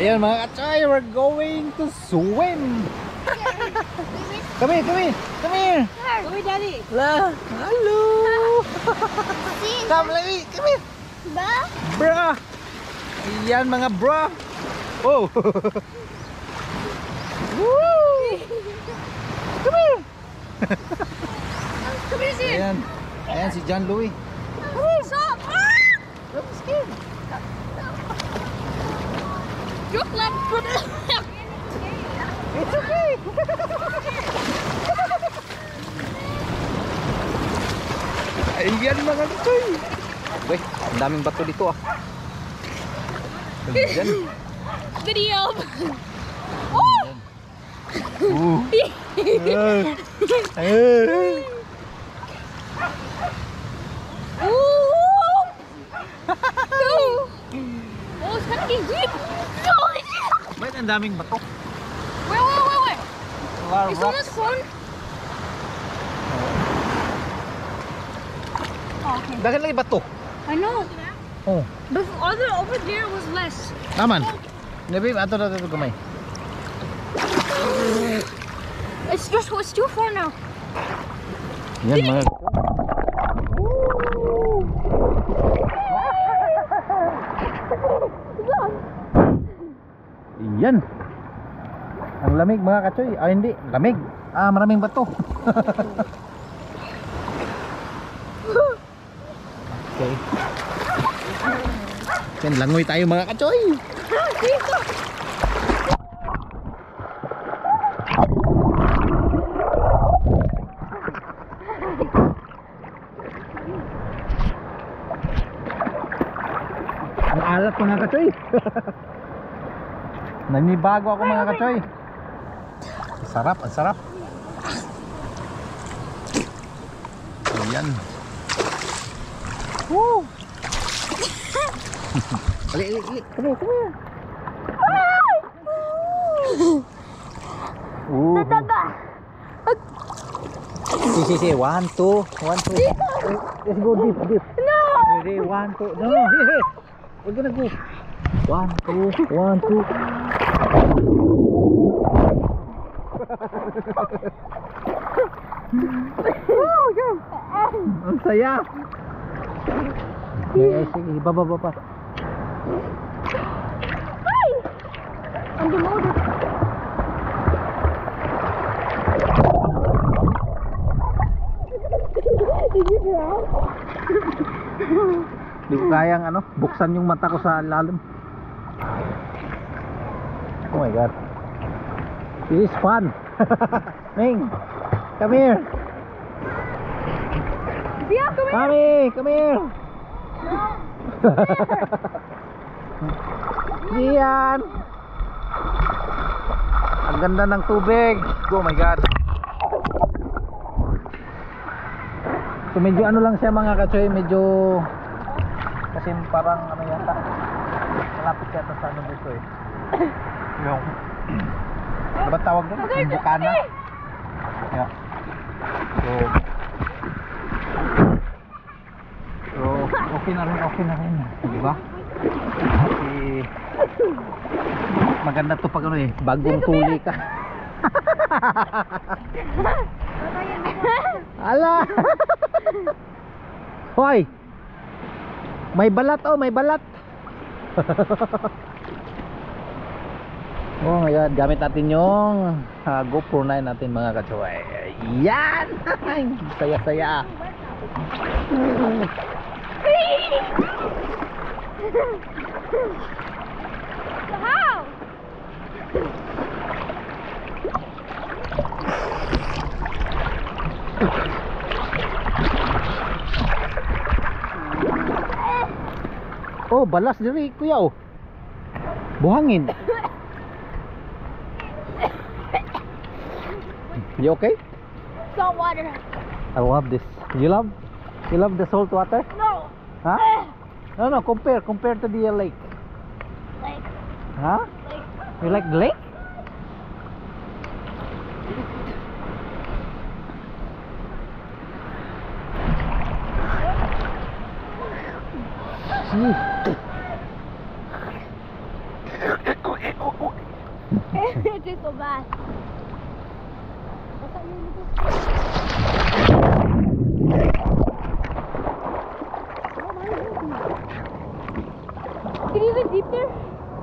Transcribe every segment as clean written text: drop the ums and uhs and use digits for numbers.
Ayan mga katsoy, we're going to swim. Come here, come here, come here. Come here, Daddy. La, hello. Come, Levi, come here. Ba? Bra. Ayan mga bra. Oh. Woo. Come here. Come here, Sid. Ayan. Ayan si John Louis. Stop. Don't be scared. Look like It's okay. Ayan mga katsoy. Weh, ang daming bato dito ah. Ayan. video. Oh, it's kind of getting deep. Holy shit. Ba't ang daming bato? Wait. A lot of Is rocks. this fun? Oh, okay. Dagan lagi bato. I know. Oh, But over there was less. naman. Nabi, ato na ito gamay. It's too far now. Yan mga. Yan. Ang lamig mga katsoy. Ah, hindi. Lamig. Ah, maraming bato. Okay. Yan, langoy tayo mga katsoy. Ang alat mga katsoy. Nanibago ako mga katsoy. Sarap, ang sarap. Ayan. Woo! Ali. Come here. See. 1, 2. Let's go deep. No! Ready, 1, 2. No. Here. We're gonna go. 1, 2. Oh, God. Ang saya. Sige, baba. Hey! I'm demoted. Did you drown? Hindi ko kayang buksan yung mata ko sa lalim. Oh my God. This is fun. Ming, come here. Yeah, come here. Mami, come here. Diyan. Ang ganda ng tubig. Oh my God. So medyo lang siya mga katsoy, medyo kasi parang yata malapit yata sa dito eh. Yung ano ba tawag doon? Yung bukana. Yeah. So okay na rin. Di ba? Kasi maganda to pag bagong tuli ka. Ala. Hoy. May balat may balat. Oh my God, gamit natin yung GoPro 9 natin mga katsoy. Yan! Saya-saya. How? Oh, balas diri kuya oh. Buhangin. You okay? Salt water. I love this. You love the salt water? No. Huh? No, compare to the lake. Like. Huh? You like the lake? See. Bye. Can you even deep there?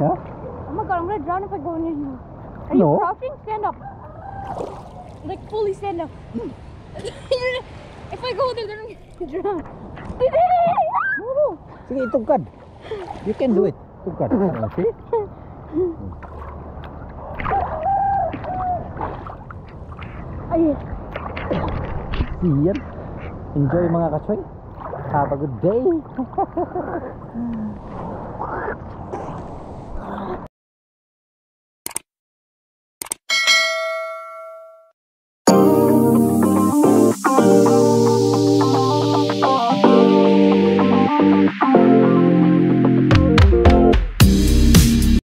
Yeah? Oh my god, I'm gonna drown if I go in here. Are No. you crouching? Stand up. Like fully stand up. If I go there, then I'm gonna drown. Sige, itugkad. You can do it. Itugkad. See? Ay, See yan. Enjoy mga kachoy. Have a good day.